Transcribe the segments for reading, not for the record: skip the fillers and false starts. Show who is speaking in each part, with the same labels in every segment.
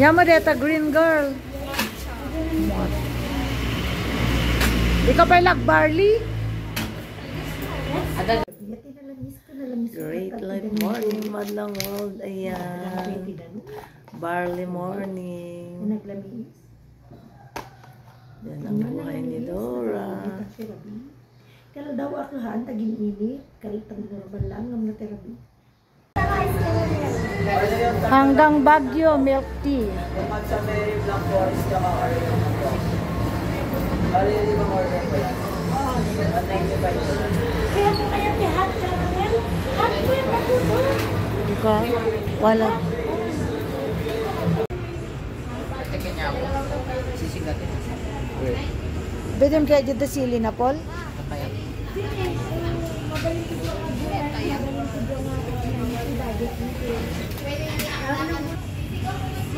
Speaker 1: Yama deta green girl. Ikaw pa ilag barley? Great light morning, madlang world. Ayan. Barley morning. Yan ang buhay ni Dora.
Speaker 2: Kalau daw ako haan, taging init. Kalitang normal lang, ng therapy.
Speaker 1: Hanggang Baguio, milk tea.
Speaker 2: Kaya po kaya hot caramel? Hot po yung matuto.
Speaker 1: Hindi ka, wala. Pwede mo kaya dito sili na, Paul?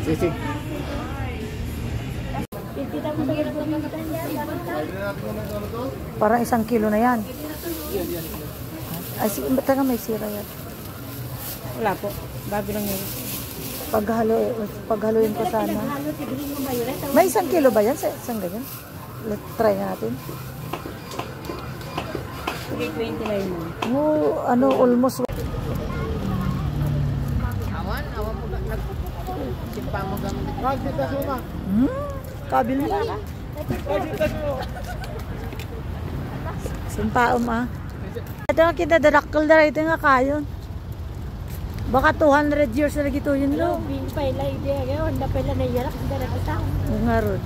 Speaker 3: Sisi.
Speaker 1: Parang 1 kilo na yan. Ay, taga may sira yan.
Speaker 2: Wala po. Bago lang yun.
Speaker 1: Paghaluin ko sana. May 1 kilo ba yan? Isang ganyan? Let's try nga natin.
Speaker 2: 329 mo.
Speaker 1: Oh, ano, almost.
Speaker 3: Awan mo simpa mo gamit.
Speaker 1: Kabil mo. Simpaom Ito nga kinadarakal na ito nga kayon. Baka 200 years na lagi ito yun no?
Speaker 2: Bin pa ila idea ngayon. Wanda pa ila naiyarak. Hindi na kita.
Speaker 1: Nga rod.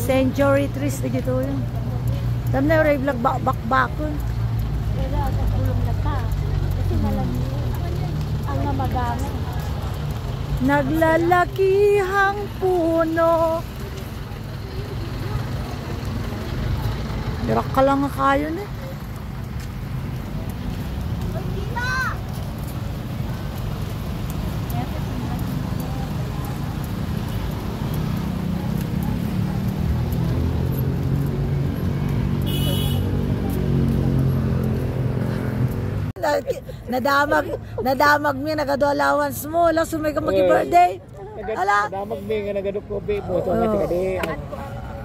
Speaker 1: Century trees lagi ito yun. Tam na yung vlog bakbakon.
Speaker 2: Wala ako kulong na ta. Kasi malam ang namagamit.
Speaker 1: Naglalakihang puno. Dirak ka lang nga kayo na. Nadamag mi nagadolawans mo lang sumay ka magi-birthday. Ala.
Speaker 3: Nadamag mi nga nagadok ko be boto nga tigadi.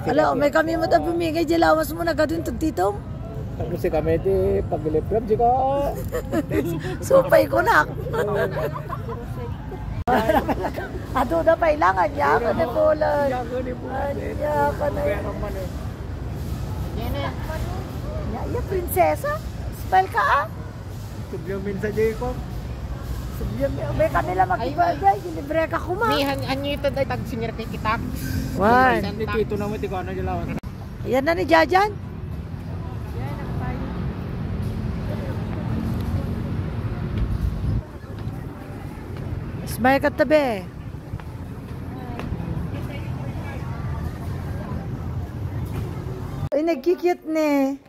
Speaker 1: Ala, may kami mo tabi bumigay dilawans mo nagadun tagtitong.
Speaker 3: Tapos si kami di paglipram di ko.
Speaker 1: Supay ko na. Ato na pailangan niya ka na bulan. Niya ka na. Ya prinsesa. Spell ka
Speaker 3: Subyamin sa Jacob.
Speaker 1: May kanila mag-birthday, gilibre ka kuma.
Speaker 3: Ni hanyito day tag senior kay kita.
Speaker 1: Wan.
Speaker 3: Dito na mo ti ko na dilawan.
Speaker 1: Yan na ni Jajan. Smile ka tabi. Uy, nagkikit ne.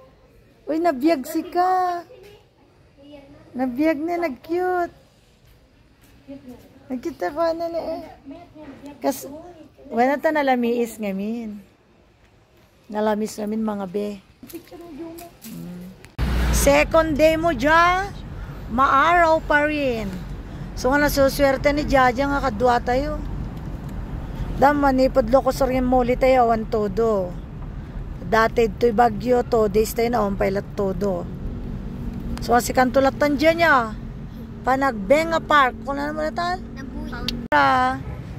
Speaker 1: Uy, nabiyag si ka. Nabiyag na, nag-cute. Nagkita ko na eh. Kas, wala ta nalamiis ngamin. Nalamis namin mga be. Second day mo dyan, maaraw pa rin. So nga nasuswerte ni Jaja nga kadwa tayo. Daman, ipadlo ko sa rin muli tayo, awan todo. Dati ito'y bagyo, 2 days tayo na pailat todo. So si kantulatan dyan niya. Panagbenga Park. Kung ano mo natal?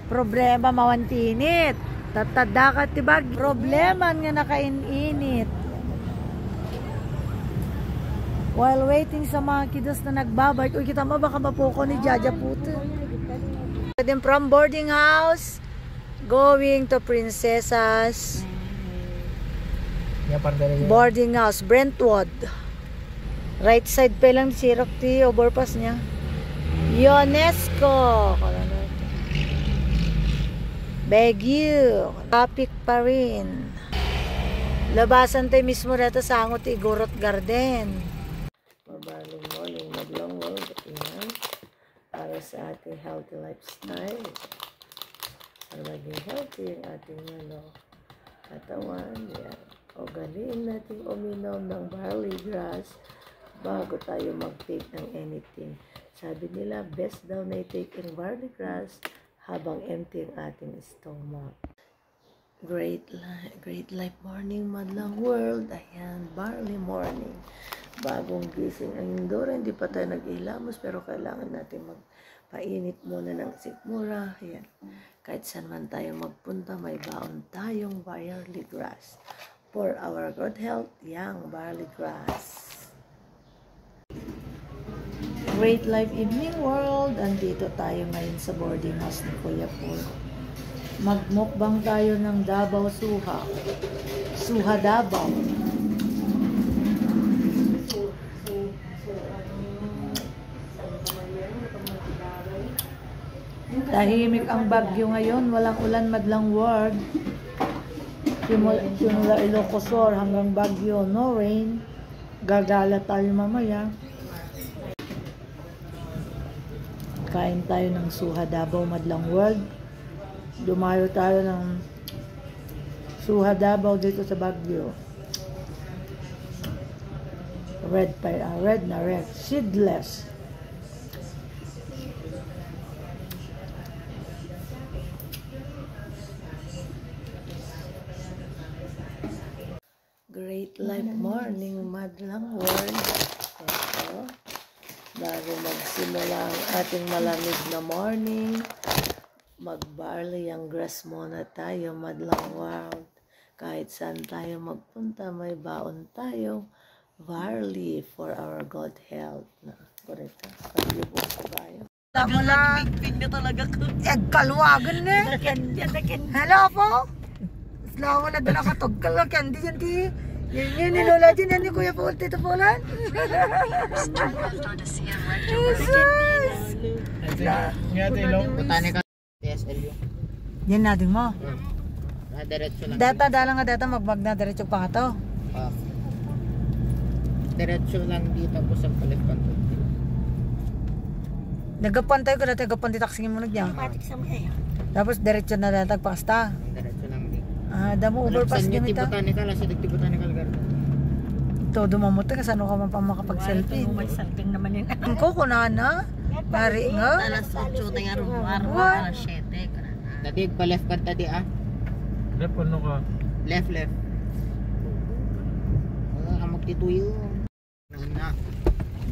Speaker 1: Problema mawantinit. Tatada ka tibag. Problema nga nakainit. While waiting sa mga kidos na nagbabike. Uy, kita mo baka mapuko ni Jaja puto. Then from boarding house, going to Princesas boarding house, Brentwood. Right side pa lang si Rocky, overpass niya. UNESCO. Baguio. Traffic pa rin. Labasan tayo mismo rito sa Angot Igorot Garden. Mabaling morning, madlang world. Yan. Para sa ating healthy lifestyle. Para maging healthy ang ating katawan. Yan. Ugaliin natin uminom ng barley grass bago tayo mag-take ng anything. Sabi nila, best daw na taking barley grass habang empty ang ating stomach. Great life morning, madlang world. Ayan, barley morning. Bagong gising ang Indora. Hindi pa tayo nag-ilamos pero kailangan natin magpainit muna ng sikmura. Ayan. Kahit saan man tayo magpunta, may baon tayong barley grass. For our good health, young barley grass. Great life evening world. Andito tayo ngayon sa boarding house ni Kuya Paul. Magmukbang tayo ng Davao Suha. Suha Davao. Tahimik ang Bagyo ngayon. Walang ulan, madlang word. Simula Ilocosur hanggang Bagyo. No rain. Gagala tayo mamaya. Kain tayo ng Suha Davao, madlang world. Dumayo tayo ng Suha Davao dito sa Bagyo. Red na red. Seedless. Great life morning, madlang world. Ito. Bago magsimula ang ating malamig na morning, mag-barley ang grass muna tayo, madlang world. Kahit saan tayo magpunta, may baon tayo. Barley for our good health. Correct. Paglubong ko tayo. Wala. Big na talaga ko. Kalwagan na. Hello po. Slawa na dala ka togkal na candy yan di. Yan ni Lola din yan ni Kuya Paul, Tito Paulan.
Speaker 3: Botanical TSLU.
Speaker 1: Yan natin mo.
Speaker 3: Diretso lang.
Speaker 1: Data, dala nga data, magbag na diretso pa ka to.
Speaker 3: Diretso lang dito po sa Palifkan.
Speaker 1: Nagapantay ko dati, nagapantay taksingin mo nagyang. Tapos diretso na data, pagpakasta.
Speaker 3: Diretso lang dito.
Speaker 1: Damo overpass niya ita.
Speaker 3: Botanical, sa Botanical Garden.
Speaker 1: Todo mamuti, kasano ka man pa makapag-selfie.
Speaker 2: May salting naman yun.
Speaker 1: Ang ko, kunana. Mari nga.
Speaker 2: Alas 8 tayo araw, alas 7.
Speaker 3: Tadi, pa-left ka tadi
Speaker 4: Left ano ka?
Speaker 3: Left. Amok tituyo. Na.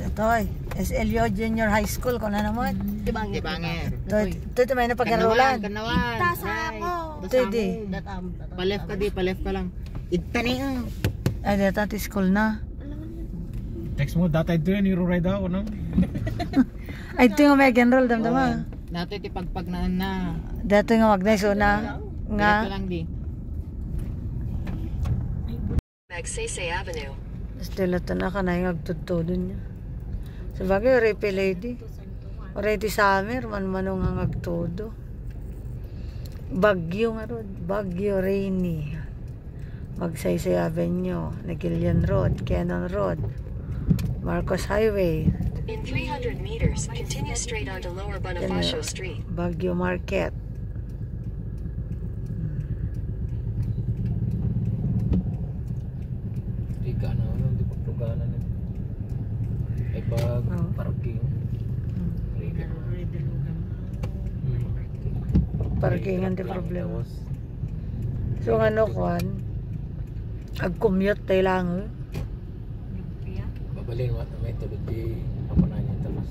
Speaker 1: Itoy, SLU Junior High School ko na naman.
Speaker 3: Tibanger.
Speaker 1: Ito may napag-arulan.
Speaker 3: Kanawan.
Speaker 2: Tasa ako.
Speaker 1: Ito di.
Speaker 3: Pa-left ka lang. Itani
Speaker 1: Ay, dito school na.
Speaker 4: Text mo, data ito yun, niro-ride ako, no?
Speaker 1: Ay, ito yung Megan Roll, damdama.
Speaker 3: Nato iti pagpag na.
Speaker 1: Dito yung mag-nice na. Nga.
Speaker 3: Diretso lang di.
Speaker 5: Magsaysay Avenue.
Speaker 1: Estela ito na ka na yung agtutudon niya. Sa bagay, repe lady. Already summer, man-manong ang agtudo. Bagyo nga ron. Bagyo rainy. Magsaysay Avenue, Nagilian Road, Cannon Road, Marcos Highway.
Speaker 5: In 300 meters, continue straight onto Lower Bonifacio Street.
Speaker 1: Baguio Market.
Speaker 4: Di ka na, hindi pa pluganan eh. Ay pag parking.
Speaker 1: Parkingan di problema. So ano kuan? Ag-commute tayo lang.
Speaker 4: Babalin mo at may tulog di ako na niya tapos.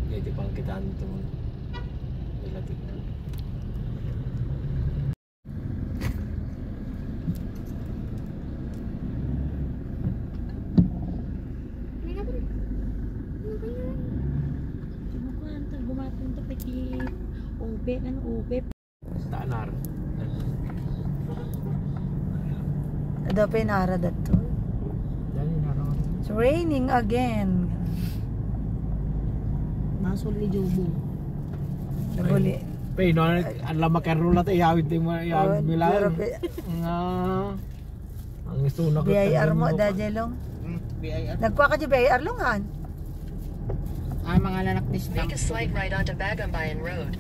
Speaker 4: Hindi pang kitaan ito mo. Nilatik na.
Speaker 2: Ube.
Speaker 4: Tanar.
Speaker 1: Ada pa inara dato.
Speaker 4: Dali na ron.
Speaker 1: It's raining again.
Speaker 2: Masol ni Jobo.
Speaker 1: Naguli.
Speaker 4: Pay no, ang lama kay rula tayo yawid mo yawid bilang. Nga ang gusto na ko.
Speaker 1: BIR mo dajelong.
Speaker 3: BIR.
Speaker 1: Nagkuha ka di BIR longan.
Speaker 3: Mga lanak
Speaker 5: Make a slight right onto Bagumbayan Road.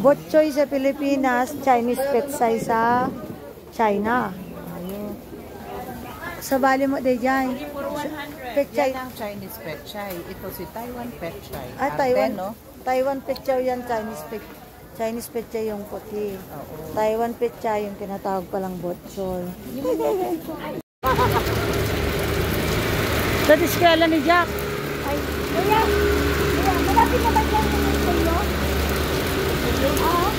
Speaker 1: Botchoy sa Pilipinas, Chinese petsay sa China. Ayun. Sa bali mo, day dyan. Pechay.
Speaker 3: Yan ang Chinese pechay. Ito si Taiwan pechay.
Speaker 1: Ah,
Speaker 3: Arte,
Speaker 1: Taiwan.
Speaker 3: no?
Speaker 1: Taiwan pechay yan, Chinese pechay yung puti.
Speaker 3: Oo.
Speaker 1: Taiwan pechay yung tinatawag palang botchol. Sa diskrela ni Jack.
Speaker 2: Ay, kuya, malapit na ba dyan yung sa'yo? Oo.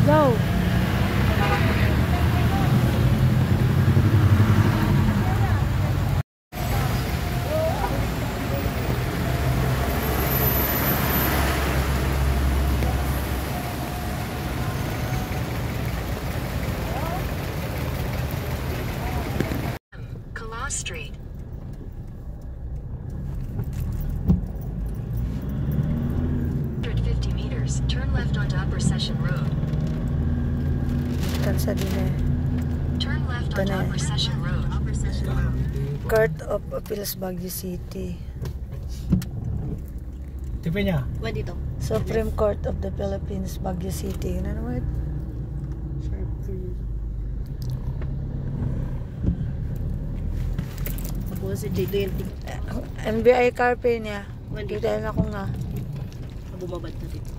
Speaker 1: Go.
Speaker 5: Calas Street. Meters. Turn left onto Upper Session Road.
Speaker 1: Tansa din eh.
Speaker 5: Turn left onto
Speaker 1: Tanay.
Speaker 5: Upper Session Road. Upper Session Road.
Speaker 1: Court of Appeals, Baguio City.
Speaker 4: Tipe niya.
Speaker 2: Ba dito?
Speaker 1: Supreme Court of the Philippines, Baguio City. Ano naman?
Speaker 2: Tapos si J20.
Speaker 1: NBI Carpe niya.
Speaker 2: Nandito.
Speaker 1: Dito na ako nga.
Speaker 2: Bumabad na dito.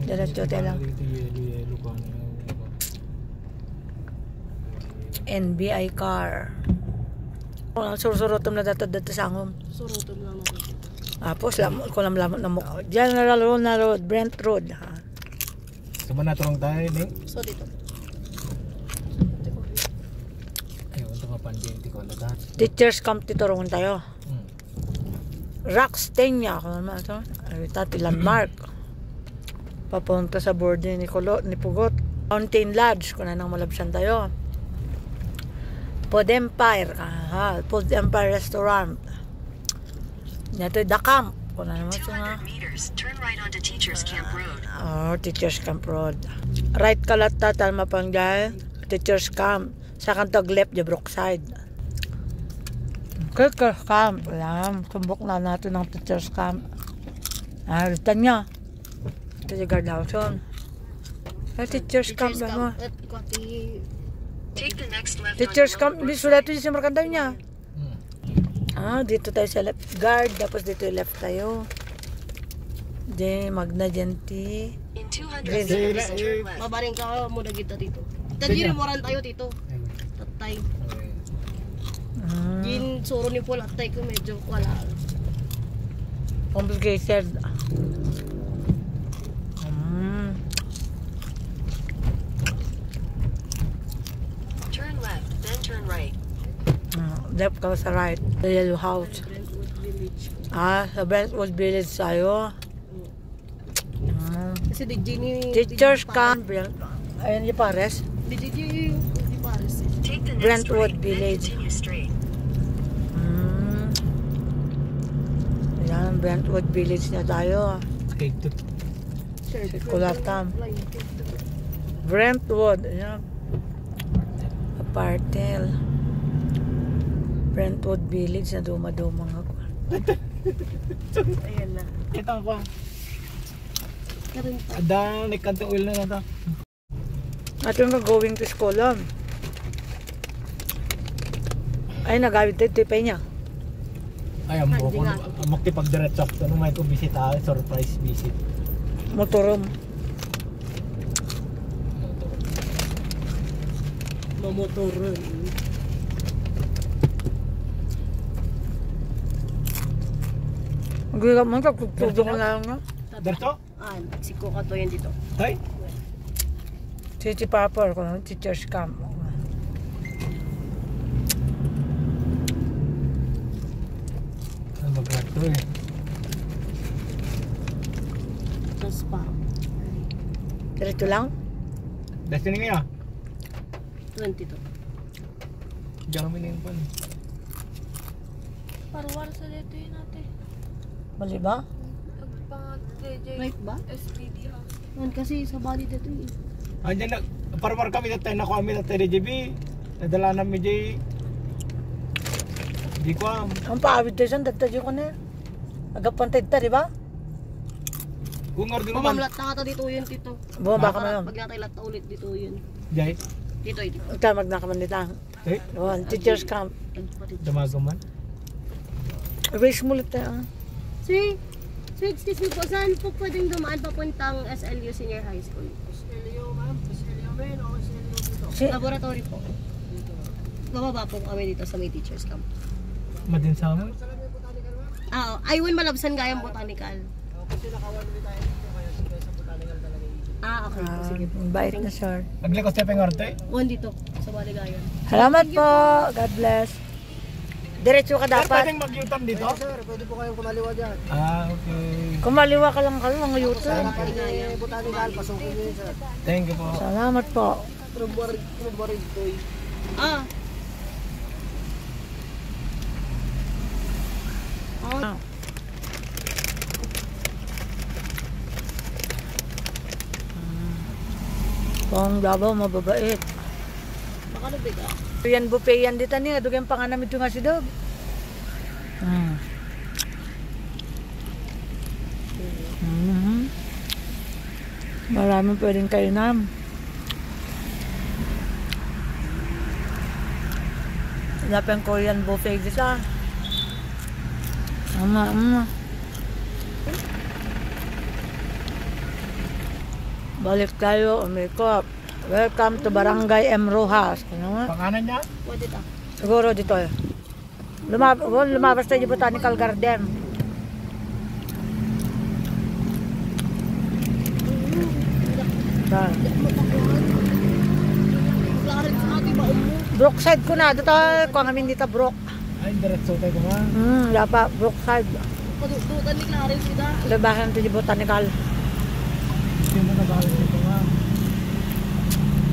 Speaker 1: Diretso tayo lang.
Speaker 4: Yelo pa.
Speaker 1: NBI car. Kung surusurutom na dato sa angom.
Speaker 2: Surutan lang natin.
Speaker 1: Tapos, kung lamot na mo. General Luna Road, Brent Road. Ha?
Speaker 4: Suma na turong tayo, Ning.
Speaker 2: So dito.
Speaker 4: Ayun, ito nga pandenti ko.
Speaker 1: Teachers Camp titurungan tayo. Rockstenia. Kung naman ito. Tati landmark. Papunta sa border ni Pugot. Mountain Lodge. Kung anong malabsan tayo. Food Empire. Food Empire Restaurant. Dito The Camp. Kung ano naman ito nga.
Speaker 5: 200 meters. Turn right onto Teachers Camp Road.
Speaker 1: Teachers Camp Road. Right kalata, talma panggay. Teachers Camp. Sa kantog left, the Brookside. Teachers Camp. Alam, tumbok na natin ng Teachers Camp. Ritan niya. Ito yung guardhouse. Teachers Camp ba mo?
Speaker 2: At kopi.
Speaker 5: Take the next left
Speaker 1: Teachers
Speaker 5: onto
Speaker 1: Camp,
Speaker 5: Lower
Speaker 1: sulat
Speaker 5: Brookside.
Speaker 1: ito yung markandaw niya. Dito tayo sa left guard. Tapos dito yung left tayo. Di, Magna Genti.
Speaker 5: In 200
Speaker 1: Green.
Speaker 5: meters, turn left.
Speaker 2: Mabaring ka mo na kita dito. Tadiri mo ran tayo dito. Tatay. Gin suro ni Paul atay ko medyo wala.
Speaker 1: Complicated.
Speaker 5: Turn left, then turn right.
Speaker 1: Left ka sa right. The yellow house.
Speaker 2: Brentwood Village.
Speaker 1: Sa Brentwood Village tayo.
Speaker 2: Kasi di Gini
Speaker 1: Teachers Camp. Ayun yung pares.
Speaker 2: Di Paris.
Speaker 5: Take the next
Speaker 1: Brentwood
Speaker 5: right,
Speaker 1: Village.
Speaker 5: then continue straight.
Speaker 1: Ayan, Brentwood Village na tayo.
Speaker 4: Cake to.
Speaker 1: Kulatam. Brentwood. Ayan. Apartel. Brentwood Village na duma-dumang ako.
Speaker 2: Ayan na.
Speaker 4: Kita ko.
Speaker 2: Karon pa.
Speaker 4: Ada nikanto oil na nata.
Speaker 1: At yung going to school lang. Ay, nagawid tayo tipay niya.
Speaker 4: Ay, amo ko. Makipag-diretso ako. Nung may ko bisita, surprise visit.
Speaker 1: Motorom.
Speaker 2: Mamotoron.
Speaker 1: Hindi ka man, kagtugtugtog na lang nga.
Speaker 4: Diretso?
Speaker 2: Si Coca to yan dito.
Speaker 4: Tay?
Speaker 1: City Papa, kung ano, Teachers Camp.
Speaker 4: Ano mag-ratro eh.
Speaker 2: Tapos pa.
Speaker 1: Diretso lang?
Speaker 4: Destiny nga.
Speaker 2: 22.
Speaker 4: Diyan kami na yung pan.
Speaker 6: Parwar sa dito yun natin.
Speaker 1: Mali ba?
Speaker 6: Nagpangat DJ
Speaker 2: Right ba?
Speaker 6: SPD house.
Speaker 2: Man kasi sa bali dito eh.
Speaker 4: Andiyan na, parmar kami na tayo na kami na tayo JB. Nadala namin J. Di ko am.
Speaker 1: Ang paawid tayo saan, dagtadyo ko na. Agapantay ta, di ba?
Speaker 4: Gungar din naman.
Speaker 3: Pamamlat na ka dito yun, tito.
Speaker 1: Bumaba ka man.
Speaker 3: Pag natay lat na ulit dito yun.
Speaker 4: Jay.
Speaker 3: Dito, dito.
Speaker 1: Ikaw magnakaman nita.
Speaker 4: Eh,
Speaker 1: Teachers camp.
Speaker 4: damago man.
Speaker 1: Race mo ulit tayo.
Speaker 3: Sir, excuse me po, saan po pwedeng dumaan papuntang SLU Senior High School?
Speaker 1: Si,
Speaker 3: Laboratory po. Bababa po kami dito sa may teachers camp.
Speaker 4: Madin sa amin.
Speaker 3: Ayun, Malabsan Gayang Botanical. Okay. Sige po.
Speaker 1: bait na sir.
Speaker 4: Naglikos tayo pengorte.
Speaker 3: Dito, sa Baligayan.
Speaker 1: Salamat po. God bless. Diretso ka
Speaker 4: Sir,
Speaker 1: dapat.
Speaker 4: pwedeng mag-U-turn dito?
Speaker 6: Sir, pwede po kayong kumaliwa dyan.
Speaker 4: Okay.
Speaker 1: Kumaliwa ka lang kayo, mga yuto.
Speaker 6: May botanical, pasukin nyo yun, sir.
Speaker 4: Thank you po.
Speaker 1: Salamat po.
Speaker 6: Trubarig to eh.
Speaker 1: Kung Davao, mababait.
Speaker 3: Baka nabiga.
Speaker 1: Yan buffet yan dito niya. Dugang panganamit yung nga si Dog. Maraming pwedeng kainan. Wala pa yung Korean buffet dito. Balik tayo, umikop. Welcome to Barangay M. Rojas. Ano nga?
Speaker 4: Panganan niya?
Speaker 3: Pwede ta.
Speaker 1: Siguro dito eh. Lumabas tayo sa Botanical Garden. Brookside ko na. Dito kung amin dito Brook.
Speaker 4: Ay, diretso tayo ko nga.
Speaker 1: Lapa, Brookside.
Speaker 3: Padututan ni Clarence sila.
Speaker 1: Labasan to yung Botanical.
Speaker 4: Sino na bakit dito nga?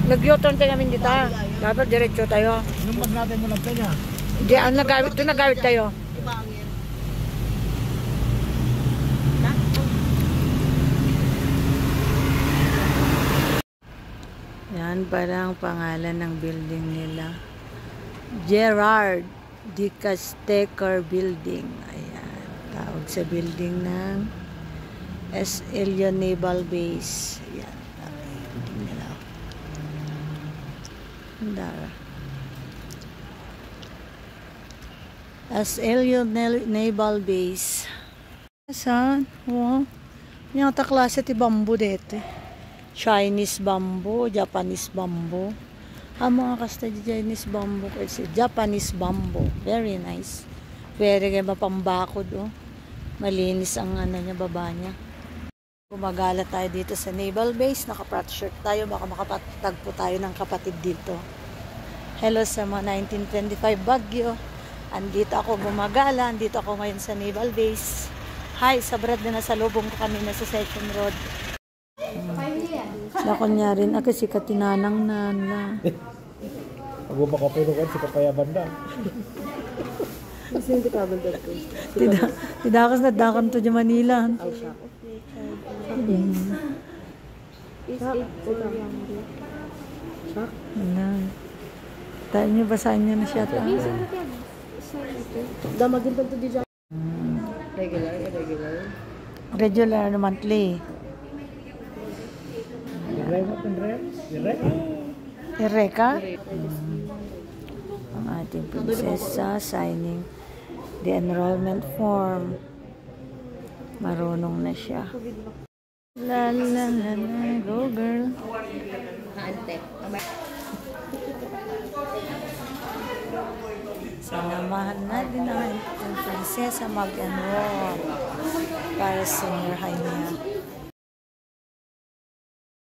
Speaker 1: Nag-U-turn tayo namin dito. Dapat diretso tayo.
Speaker 4: Anong mag natin mo lang niya?
Speaker 1: Di, ang nagawit tayo.
Speaker 3: Ibangin.
Speaker 1: Yan parang pangalan ng building nila. Gerard D. Castecker Building. Ayan. Tawag sa building ng SLU Naval Base. Ayan. Tawag yung building nila. Andara. SLU Naval Base. Saan? Oh. Yung klase ti bamboo dito. Chinese bamboo, Japanese bamboo. Ang mga kasta Chinese bamboo kasi Japanese bamboo. Very nice. Very kaya mapambakod oh. Malinis ang ano niya, baba niya. Gumagala tayo dito sa Naval Base. Naka-frat shirt tayo. Baka makapatagpo tayo ng kapatid dito. Hello sa mga 1925 Baguio. Andito ako gumagala. Andito ako ngayon sa Naval Base. Hi, sa Brad na nasa lubong ko kami na sa Section Road. Na kunyari na kasi katinanang nana.
Speaker 4: Ako baka pero kan si Kapayaban na.
Speaker 3: Kasi hindi ka banda ko.
Speaker 1: Tidakas na dakan to dyan Manila. Tayo nyo, basahin nyo na siya.
Speaker 3: Damagin pa ito di dyan.
Speaker 1: Regular monthly. Ereka? Ang ating prinsesa signing the enrollment form. Marunong na siya. La la la la, go girl.
Speaker 3: Ante.
Speaker 1: Sinamahan na din ang ating prinsesa mag-enroll para senior high niya.